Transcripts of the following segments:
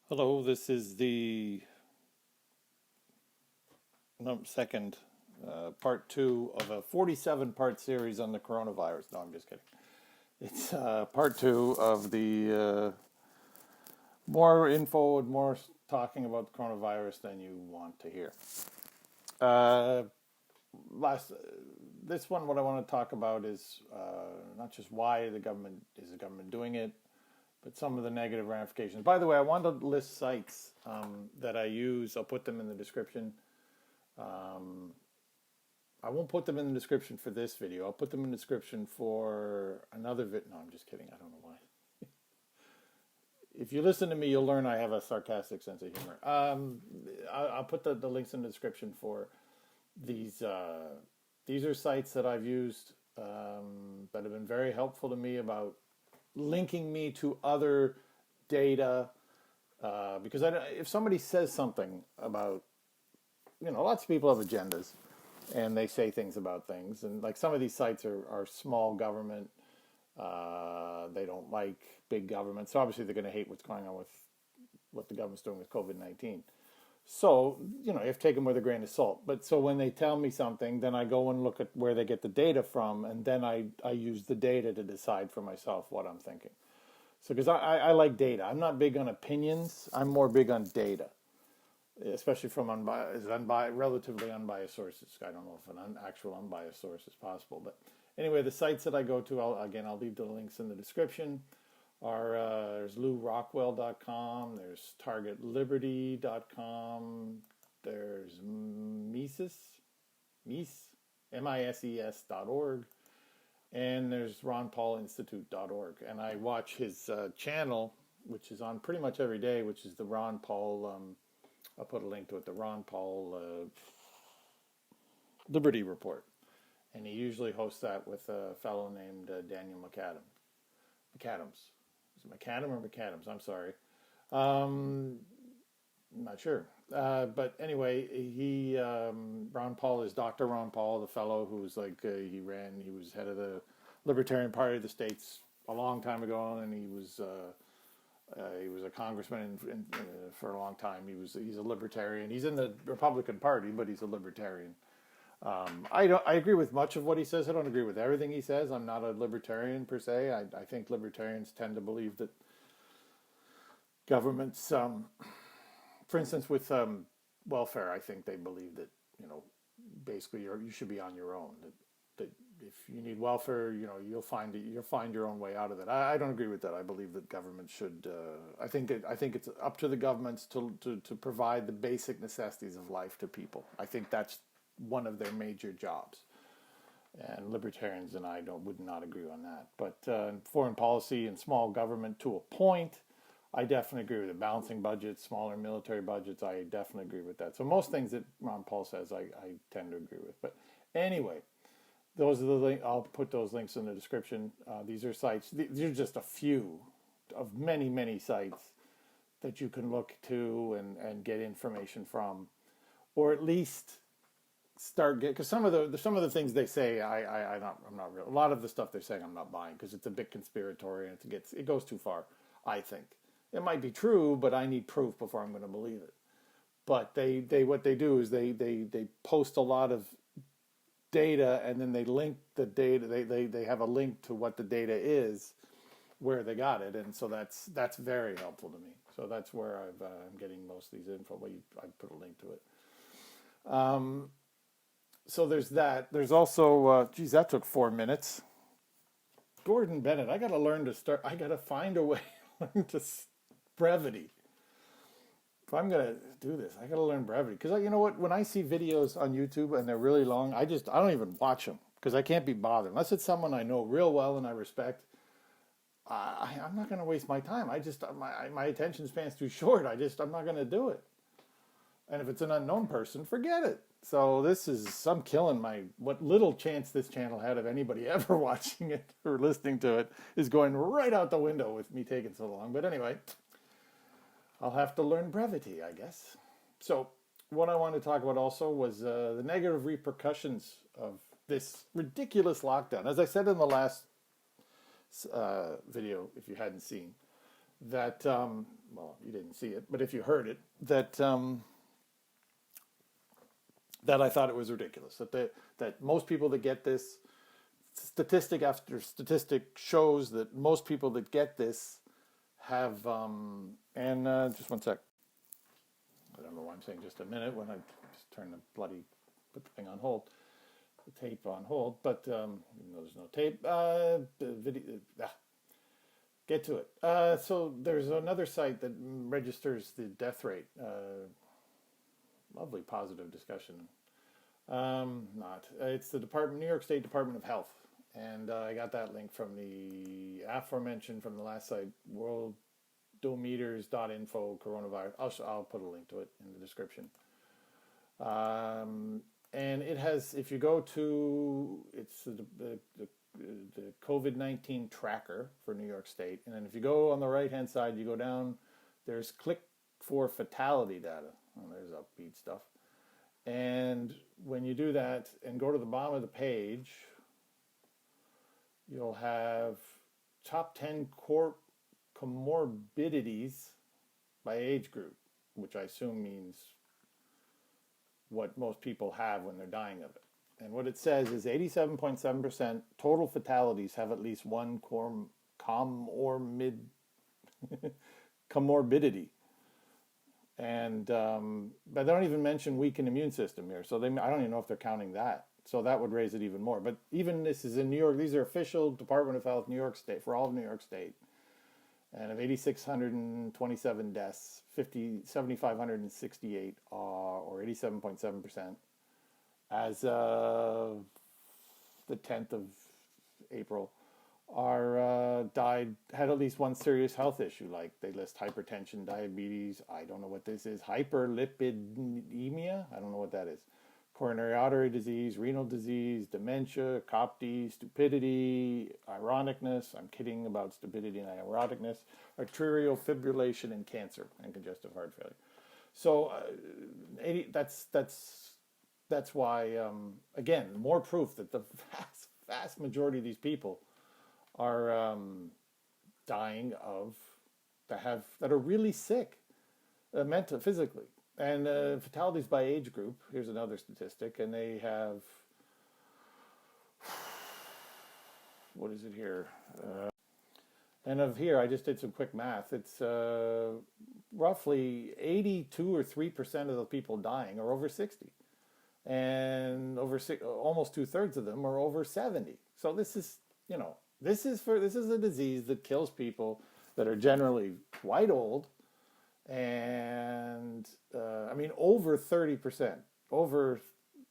Hello, this is the second part two of a 47-part series on the coronavirus. No, I'm just kidding. It's part two of the more info and more talking about the coronavirus than you want to hear. Uh, this one, what I want to talk about is not just why the government doing it, but some of the negative ramifications. By the way, I want to list sites that I use. I'll put them in the description. I won't put them in the description for this video. I'll put them in the description for another video. No, I'm just kidding. I don't know why. If you listen to me, you'll learn I have a sarcastic sense of humor. I'll put the links in the description for these. These are sites that I've used that have been very helpful to me about linking me to other data. Because if somebody says something about, lots of people have agendas and they say things about things. And like some of these sites are small government. They don't like big government. So obviously they're going to hate what's going on with what the government's doing with COVID-19. So, you have to take them with a grain of salt. But so when they tell me something, then I go and look at where they get the data from. And then I use the data to decide for myself what I'm thinking. So because I like data. I'm not big on opinions. I'm more big on data, especially from relatively unbiased sources. I don't know if an actual unbiased source is possible. But anyway, the sites that I go to, I'll leave the links in the description, are there's LouRockwell.com, there's TargetLiberty.com, there's MISES.org, and there's RonPaulInstitute.org. And I watch his channel, which is on pretty much every day, which is the Ron Paul, I'll put a link to it, the Ron Paul Liberty Report. And he usually hosts that with a fellow named Daniel McAdams. Is it McAdam or McAdams? I'm sorry. I'm not sure. But anyway, Ron Paul is Dr. Ron Paul, the fellow who's like, he was head of the Libertarian Party of the States a long time ago, and he was a congressman for a long time. He's a libertarian. He's in the Republican Party, but he's a libertarian. I agree with much of what he says. I don't agree with everything he says. I'm not a libertarian per se. I think libertarians tend to believe that governments, for instance, with welfare, I think they believe that basically you should be on your own. That if you need welfare, you'll find your own way out of it. I don't agree with that. I believe that government should. I think it's up to the governments to provide the basic necessities of life to people. I think that's one of their major jobs, and libertarians and I would not agree on that. But foreign policy and small government to a point, I definitely agree with it. Balancing budgets, smaller military budgets, I definitely agree with that. So most things that Ron Paul says, I tend to agree with. But anyway, those are the I'll put those links in the description. These are sites. These are just a few of many, many sites that you can look to and get information from, or at least because some of the things they say I'm not real. A lot of the stuff they're saying I'm not buying because it's a bit conspiratorial and it goes too far. I think it might be true, but I need proof before I'm going to believe it. But they what they do is they post a lot of data and then they link the data. They have a link to what the data is, where they got it, and so that's very helpful to me. So that's where I'm getting most of these info. I put a link to it. So there's that. There's also, that took 4 minutes. Gordon Bennett. I got to find a way to brevity. If I'm going to do this, I got to learn brevity. Because you know what? When I see videos on YouTube and they're really long, I don't even watch them because I can't be bothered. Unless it's someone I know real well and I respect, I'm not going to waste my time. My attention span's too short. I'm not going to do it. And if it's an unknown person, forget it. So I'm killing what little chance this channel had of anybody ever watching it or listening to it is going right out the window with me taking so long. But anyway, I'll have to learn brevity, I guess. So what I wanted to talk about also was the negative repercussions of this ridiculous lockdown. As I said in the last video, if you hadn't seen, that, well, you didn't see it, but if you heard it, that I thought it was ridiculous. That most people that get this, statistic after statistic shows that most people that get this have, just one sec. I don't know why I'm saying just a minute when I just put the thing on hold, the tape on hold, but even though there's no tape, get to it. So there's another site that registers the death rate. Lovely positive discussion. It's the New York State Department of Health. And I got that link from the aforementioned from the last site, worldometers.info coronavirus. I'll put a link to it in the description. And it has, if you go to, it's the COVID-19 tracker for New York State. And then if you go on the right-hand side, you go down, there's click for fatality data. Oh, there's upbeat stuff. And when you do that and go to the bottom of the page, you'll have top 10 comorbidities by age group, which I assume means what most people have when they're dying of it. And what it says is 87.7% total fatalities have at least one comorbidity. And but they don't even mention weakened immune system here. So I don't even know if they're counting that. So that would raise it even more. But even this is in New York. These are official Department of Health, New York State, for all of New York State. And of 8,627 deaths, 7,568 or 87.7%, as of the 10th of April, had at least one serious health issue. Like they list hypertension, diabetes, I don't know what this is, hyperlipidemia, I don't know what that is, coronary artery disease, renal disease, dementia, COPD, stupidity, ironicness, I'm kidding about stupidity and ironicness, arterial fibrillation, and cancer, and congestive heart failure. So that's why, again, more proof that the vast majority of these people are dying that are really sick, mentally, physically. And fatalities by age group, here's another statistic, and they have, what is it here? And of here, I just did some quick math. It's roughly 82 or 3% of the people dying are over 60. And almost 2/3 of them are over 70. So this is, this is a disease that kills people that are generally quite old, and over 30%, over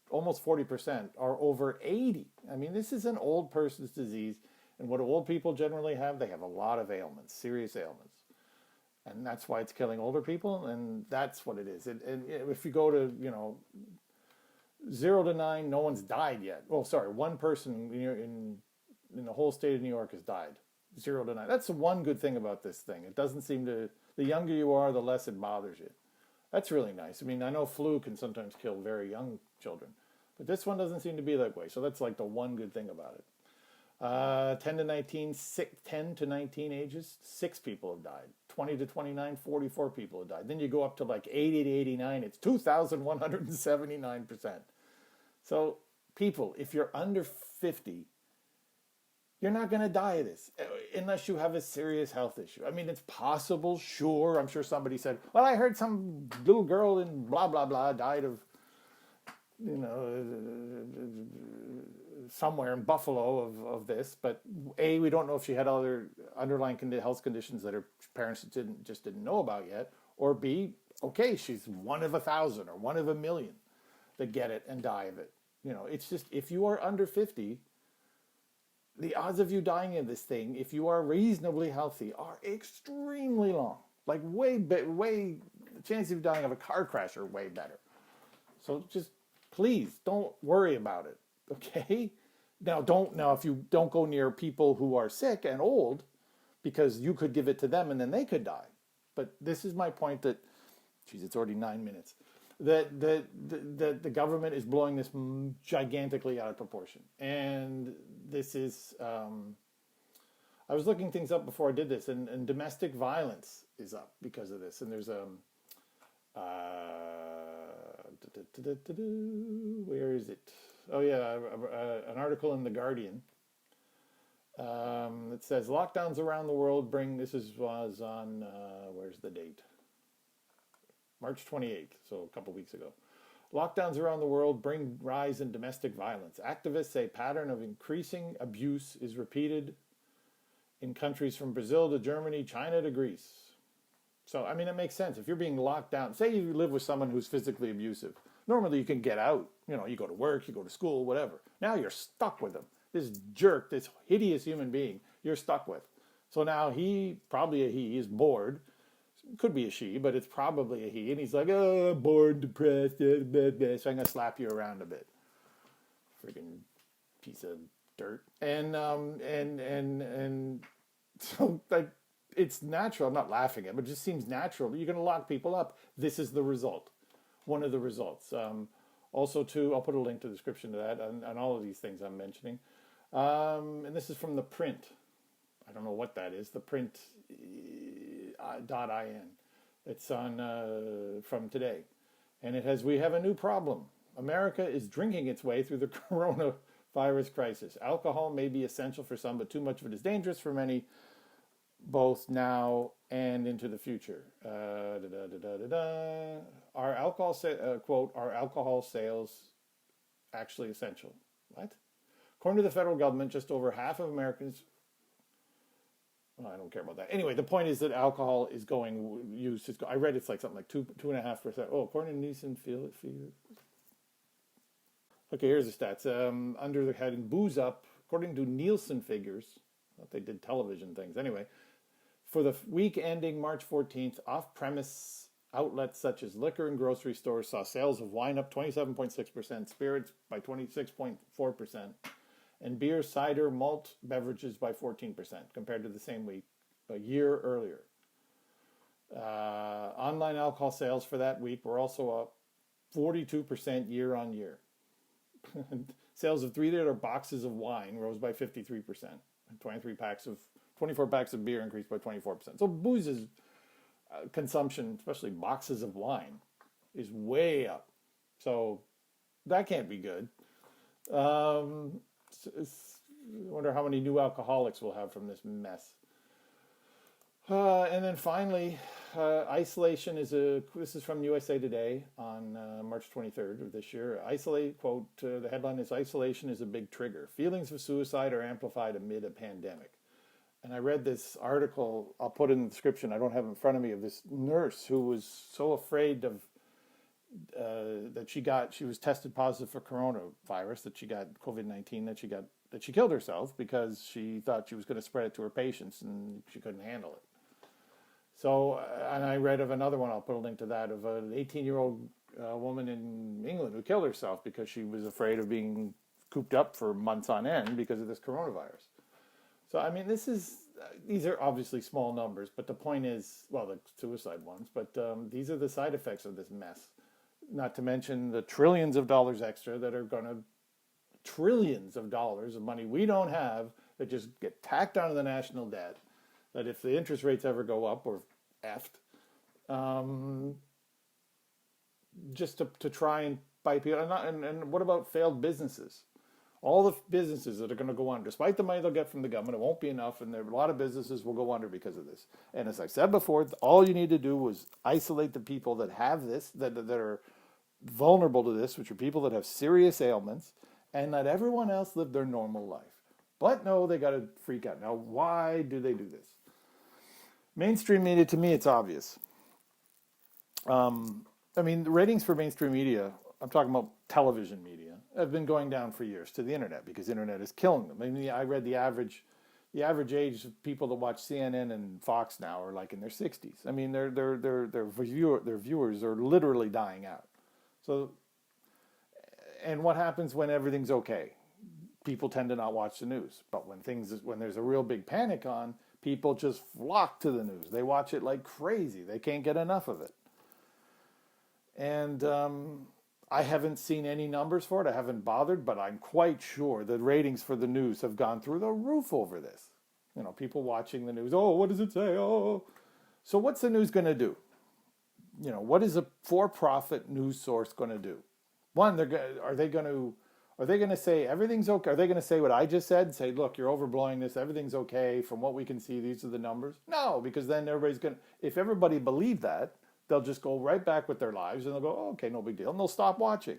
almost 40% are over 80. I mean, this is an old person's disease, and what old people generally have, they have a lot of ailments, serious ailments, and that's why it's killing older people, and that's what it is. And if you go to 0 to 9, no one's died yet. Well, sorry, one person in the whole state of New York has died. 0 to 9. That's the one good thing about this thing. It doesn't seem to, the younger you are, the less it bothers you. That's really nice. I mean, I know flu can sometimes kill very young children, but this one doesn't seem to be that way. So that's like the one good thing about it. 10 to 19 ages, 6 people have died. 20 to 29, 44 people have died. Then you go up to like 80 to 89, it's 2,179%. So people, if you're under 50, you're not going to die of this unless you have a serious health issue. I mean, it's possible, sure. I'm sure somebody said, well, I heard some little girl in blah, blah, blah died of, somewhere in Buffalo of this. But A, we don't know if she had other underlying health conditions that her parents just didn't know about yet. Or B, okay, she's one of 1,000 or one of 1,000,000 that get it and die of it. It's just, if you are under 50, the odds of you dying of this thing, if you are reasonably healthy, are extremely long. Like the chances of dying of a car crash are way better. So just please don't worry about it, okay? Now if you don't go near people who are sick and old, because you could give it to them and then they could die. But this is my point that, it's already 9 minutes. That the government is blowing this gigantically out of proportion. And this is, I was looking things up before I did this, and domestic violence is up because of this. And there's where is it? Oh yeah, an article in the Guardian. It says lockdowns around the world bring. Was on where's the date? March 28th, so a couple weeks ago. Lockdowns around the world bring rise in domestic violence. Activists say pattern of increasing abuse is repeated in countries from Brazil to Germany, China to Greece. So, I mean, it makes sense. If you're being locked down, say you live with someone who's physically abusive, normally you can get out. You know, you go to work, you go to school, whatever. Now you're stuck with them. This jerk, this hideous human being, you're stuck with. So now probably a he, is bored. Could be a she, but it's probably a he. And he's like, oh, I'm bored, depressed, so I'm going to slap you around a bit. Friggin' piece of dirt. And so, like, it's natural. I'm not laughing at it, but it just seems natural. You're going to lock people up. This is the result. One of the results. Also, too, I'll put a link to the description to that and all of these things I'm mentioning. And this is from the print. I don't know what that is. The print .in. It's on from today. And it has, we have a new problem. America is drinking its way through the coronavirus crisis. Alcohol may be essential for some, but too much of it is dangerous for many, both now and into the future. Are alcohol sales actually essential? What? According to the federal government, just over half of Americans. Well, I don't care about that. Anyway, the point is that alcohol is I read it's like something like 2.5%. Oh, according to Nielsen, feel it. Okay, here's the stats. Under the heading "Booze Up," according to Nielsen figures, I thought they did television things. Anyway, for the week ending March 14th, off-premise outlets such as liquor and grocery stores saw sales of wine up 27.6%, spirits by 26.4%, and beer, cider, malt beverages by 14% compared to the same week a year earlier. Online alcohol sales for that week were also up 42% year on year. Sales of 3-liter boxes of wine rose by 53%. And 24 packs of beer increased by 24%. So booze's consumption, especially boxes of wine, is way up. So that can't be good. I wonder how many new alcoholics we'll have from this mess. And then finally, isolation this is from USA Today on March 23rd of this year. The headline is "Isolation is a big trigger. Feelings of suicide are amplified amid a pandemic." And I read this article, I'll put in the description, I don't have it in front of me, of this nurse who was so afraid of that she was tested positive for coronavirus, that she got COVID-19, that she killed herself because she thought she was going to spread it to her patients and she couldn't handle it. So, and I read of another one, I'll put a link to that, of an 18-year-old woman in England who killed herself because she was afraid of being cooped up for months on end because of this coronavirus. So, I mean, these are obviously small numbers, but the point is, well, the suicide ones, but these are the side effects of this mess. Not to mention the trillions of dollars extra that are going to, trillions of dollars of money we don't have that just get tacked onto the national debt, that if the interest rates ever go up, or effed, just to try and buy people. And what about failed businesses? All the businesses that are going to go under, despite the money they'll get from the government, it won't be enough, and a lot of businesses will go under because of this. And as I said before, all you need to do is isolate the people that have this, that are vulnerable to this, which are people that have serious ailments, and let everyone else live their normal life. But no, they got to freak out. Now, why do they do this? Mainstream media, to me, it's obvious. I mean, the ratings for mainstream media, I'm talking about television media, have been going down for years to the internet because the internet is killing them. I mean, I read the average age of people that watch CNN and Fox now are like in their 60s. I mean, their viewers are literally dying out. So, and what happens when everything's okay? People tend to not watch the news. But when there's a real big panic on, people just flock to the news. They watch it like crazy. They can't get enough of it. And I haven't seen any numbers for it. I haven't bothered, but I'm quite sure the ratings for the news have gone through the roof over this. People watching the news. Oh, what does it say? Oh, so what's the news going to do? What is a for-profit news source going to do? One, are they going to say everything's okay? Are they going to say what I just said? Say, look, you're overblowing this. Everything's okay. From what we can see, these are the numbers. No, because then if everybody believed that, they'll just go right back with their lives and they'll go, oh, okay, no big deal. And they'll stop watching.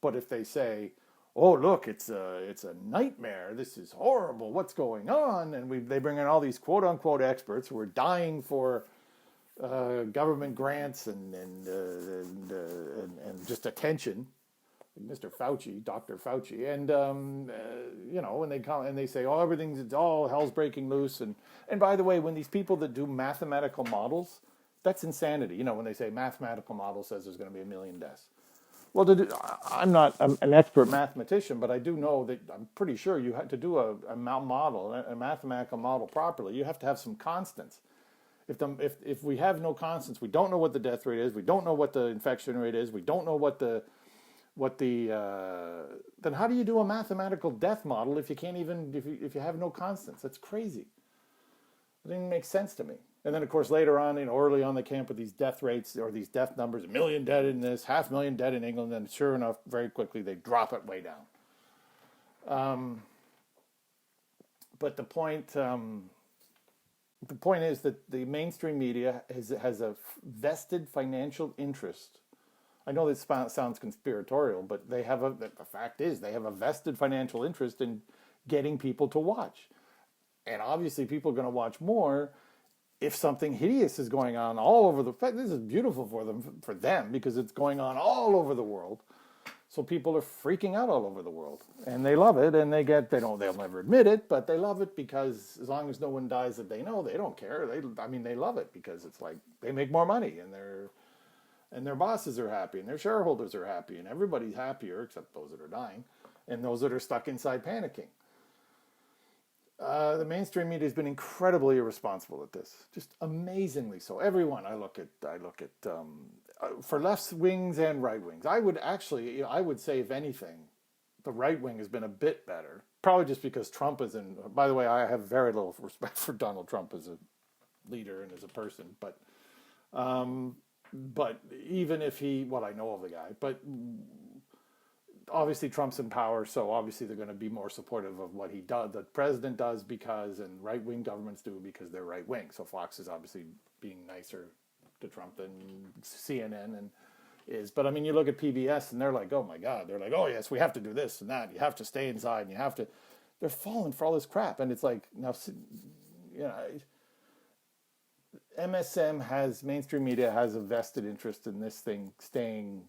But if they say, oh, look, it's a nightmare. This is horrible. What's going on? And they bring in all these quote unquote experts who are dying for government grants and just attention, Mr. Fauci, Dr. Fauci, and when they come and they say, oh, it's all hell's breaking loose, and by the way, when these people that do mathematical models, that's insanity. When they say mathematical model says there's going to be 1 million deaths. Well, I'm not an expert mathematician, but I do know that I'm pretty sure you have to do a mathematical model properly. You have to have some constants. If we have no constants, we don't know what the death rate is. We don't know what the infection rate is. We don't know then how do you do a mathematical death model if you can't even if you have no constants? That's crazy. It didn't make sense to me. And then of course later on, early on they came up with these death rates or these death numbers: 1 million dead in this, 500,000 dead in England, and sure enough, very quickly they drop it way down. But the point is that the mainstream media has a vested financial interest. I know this sounds conspiratorial, but the fact is they have a vested financial interest in getting people to watch. And obviously people are going to watch more if something hideous is going on all over this is beautiful for them because it's going on all over the world. So people are freaking out all over the world, and they love it, and they'll never admit it, but they love it because as long as no one dies that they know, they don't care. They love it because it's like they make more money, and their bosses are happy, and their shareholders are happy, and everybody's happier except those that are dying, and those that are stuck inside panicking. The mainstream media has been incredibly irresponsible at this, just amazingly so. Everyone I look at for left wings and right wings. I would say, if anything, the right wing has been a bit better. Probably just because Trump is in. By the way, I have very little respect for Donald Trump as a leader and as a person, but even if I know of the guy, but. Obviously Trump's in power, so obviously they're going to be more supportive of what he does, the president does, and right-wing governments do because they're right-wing. So Fox is obviously being nicer to Trump than CNN is. But you look at PBS and they're like, oh my God, they're like, oh yes, we have to do this and that. You have to stay inside and they're falling for all this crap. And it's like, now, mainstream media has a vested interest in this thing staying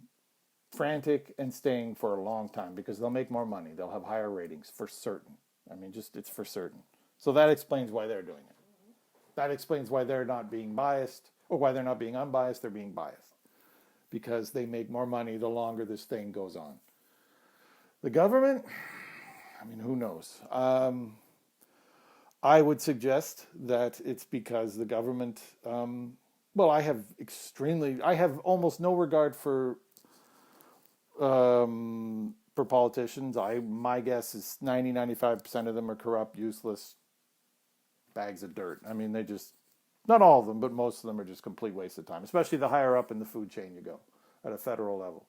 frantic and staying for a long time because they'll make more money. They'll have higher ratings for certain. It's for certain. So that explains why they're doing it. That explains why they're not being biased or why they're not being unbiased. They're being biased because they make more money the longer this thing goes on. The government, who knows? I would suggest that it's because the government, I have almost no regard for politicians. My guess is 95% of them are corrupt, useless bags of dirt. They just, not all of them, but most of them are just complete waste of time, especially the higher up in the food chain you go at a federal level.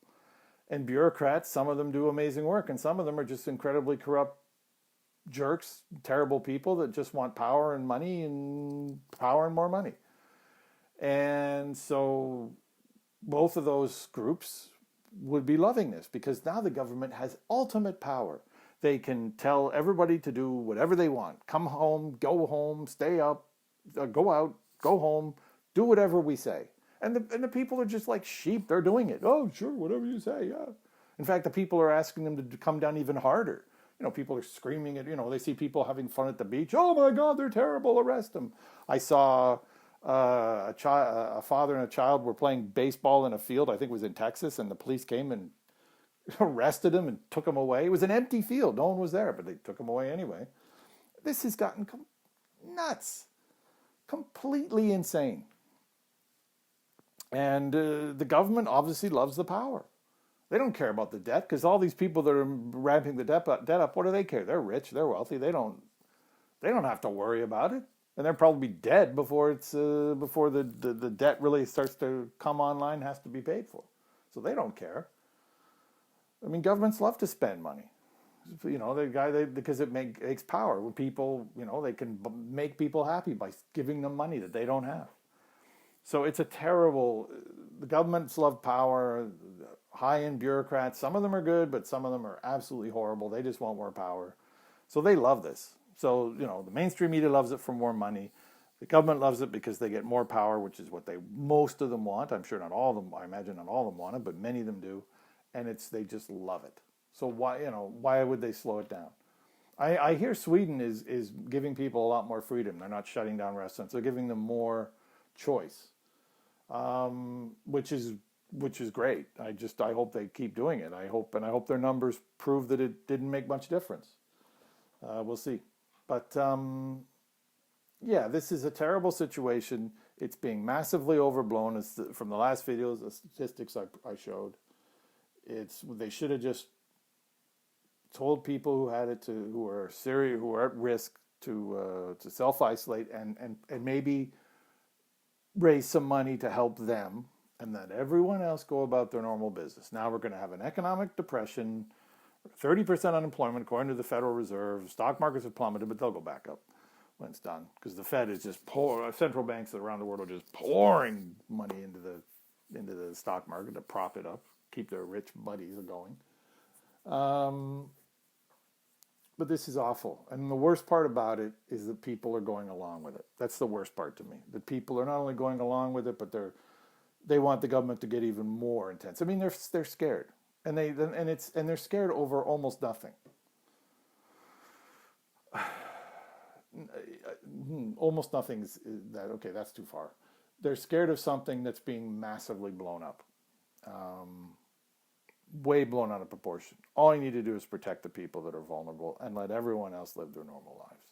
And bureaucrats, some of them do amazing work, and some of them are just incredibly corrupt jerks, terrible people that just want power and money and power and more money. And so both of those groups would be loving this because now the government has ultimate power. They can tell everybody to do whatever they want. Come home, go home, stay up, go out, go home, do whatever we say. And the people are just like sheep. They're doing it. Oh, sure, whatever you say, yeah. In fact, the people are asking them to come down even harder. People are screaming at, they see people having fun at the beach. Oh my God, they're terrible. Arrest them. I saw a father and a child were playing baseball in a field. I think it was in Texas, and the police came and arrested him and took him away. It was an empty field. No one was there, but they took him away anyway. This has gotten nuts, completely insane. And the government obviously loves the power. They don't care about the debt because all these people that are ramping the debt up, what do they care? They're rich, they're wealthy. They don't They don't have to worry about it. And they'll probably be dead before before the debt really starts to come online, has to be paid for. So they don't care. I mean, governments love to spend money. Because it makes power with people. They can make people happy by giving them money that they don't have. So it's a terrible. The governments love power. High-end bureaucrats. Some of them are good, but some of them are absolutely horrible. They just want more power. So they love this. So the mainstream media loves it for more money. The government loves it because they get more power, which is what most of them want. I'm sure not all of them. I imagine not all of them want it, but many of them do, and they just love it. So why would they slow it down? I hear Sweden is giving people a lot more freedom. They're not shutting down restaurants. They're giving them more choice, which is great. I hope they keep doing it. I hope their numbers prove that it didn't make much difference. We'll see. But this is a terrible situation. It's being massively overblown. From the last videos, the statistics I showed. They should have just told people who had it who are serious, who are at risk to self-isolate and maybe raise some money to help them, and let everyone else go about their normal business. Now we're going to have an economic depression, 30% unemployment according to the Federal Reserve. Stock markets have plummeted, but they'll go back up when it's done, because the Fed is just central banks around the world are just pouring money into the stock market to prop it up, keep their rich buddies going. But this is awful. And the worst part about it is that people are going along with it. That's the worst part to me. The people are not only going along with it, but they want the government to get even more intense. I mean, they're scared. And they're scared over almost nothing. Almost nothing is that, okay, that's too far. They're scared of something that's being massively blown up. Way blown out of proportion. All you need to do is protect the people that are vulnerable and let everyone else live their normal lives.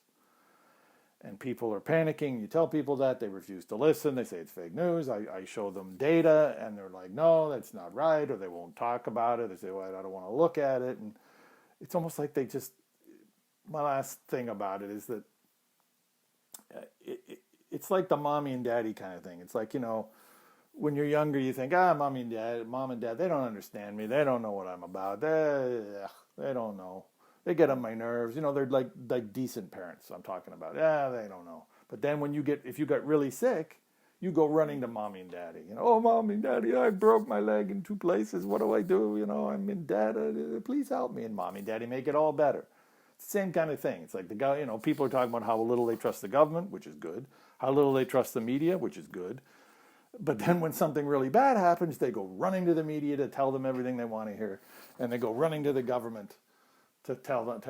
And people are panicking. You tell people that, they refuse to listen. They say it's fake news. I show them data, and they're like, no, that's not right, or they won't talk about it. They say, well, I don't want to look at it. And it's almost like my last thing about it is that it's like the mommy and daddy kind of thing. It's like, when you're younger, you think, mom and dad, they don't understand me. They don't know what I'm about. They don't know. They get on my nerves. They're like decent parents I'm talking about. They don't know. But then if you got really sick, you go running to mommy and daddy. Oh, mommy and daddy, I broke my leg in 2 places. What do I do? I'm in debt. Please help me. And mommy and daddy make it all better. It's the same kind of thing. It's like the guy, people are talking about how little they trust the government, which is good. How little they trust the media, which is good. But then when something really bad happens, they go running to the media to tell them everything they want to hear. And they go running to the government to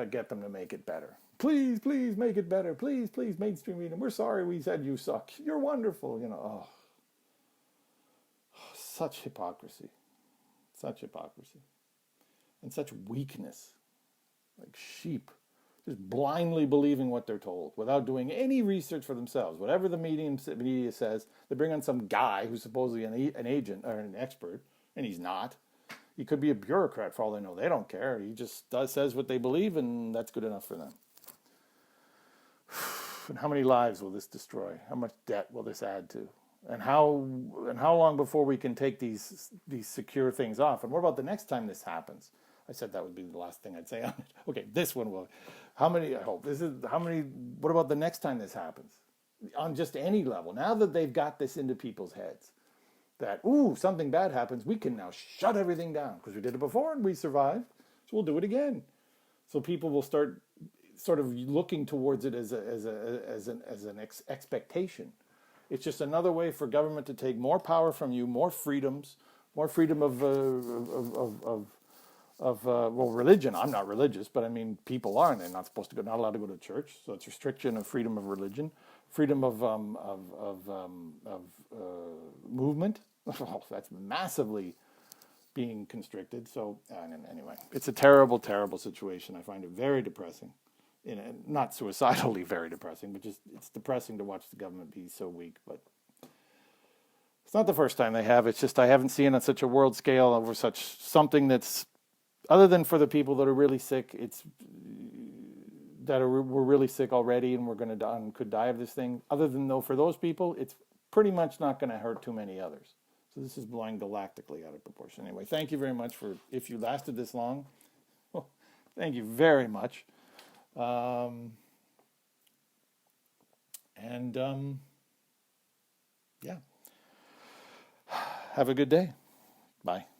get them to make it better. Please, please make it better. Please, please, mainstream media. We're sorry we said you suck. You're wonderful. Such hypocrisy. Such hypocrisy. And such weakness. Like sheep. Just blindly believing what they're told without doing any research for themselves. Whatever the media says, they bring on some guy who's supposedly an agent or an expert, and he's not. He could be a bureaucrat for all they know. They don't care. He just says what they believe, and that's good enough for them. And how many lives will this destroy? How much debt will this add to? And how long before we can take these secure things off? And what about the next time this happens? I said that would be the last thing I'd say on it. Okay, this one will. What about the next time this happens? On just any level. Now that they've got this into people's heads, that, something bad happens, we can now shut everything down. Because we did it before and we survived, so we'll do it again. So people will start sort of looking towards it as an expectation. It's just another way for government to take more power from you, more freedoms, more freedom of religion. I'm not religious, but I mean, people are, and they're not allowed to go to church. So it's restriction of freedom of religion, freedom of movement. Oh, that's massively being constricted. So anyway, it's a terrible, terrible situation. I find it very depressing. Not suicidally very depressing, but just it's depressing to watch the government be so weak. But it's not the first time they have. It's just I haven't seen on such a world scale over something that's, other than for the people that are really sick, that were really sick already and could die of this thing. Other than though, for those people, it's pretty much not going to hurt too many others. So this is blowing galactically out of proportion. Anyway, thank you very much if you lasted this long. Thank you very much. Yeah. Have a good day. Bye.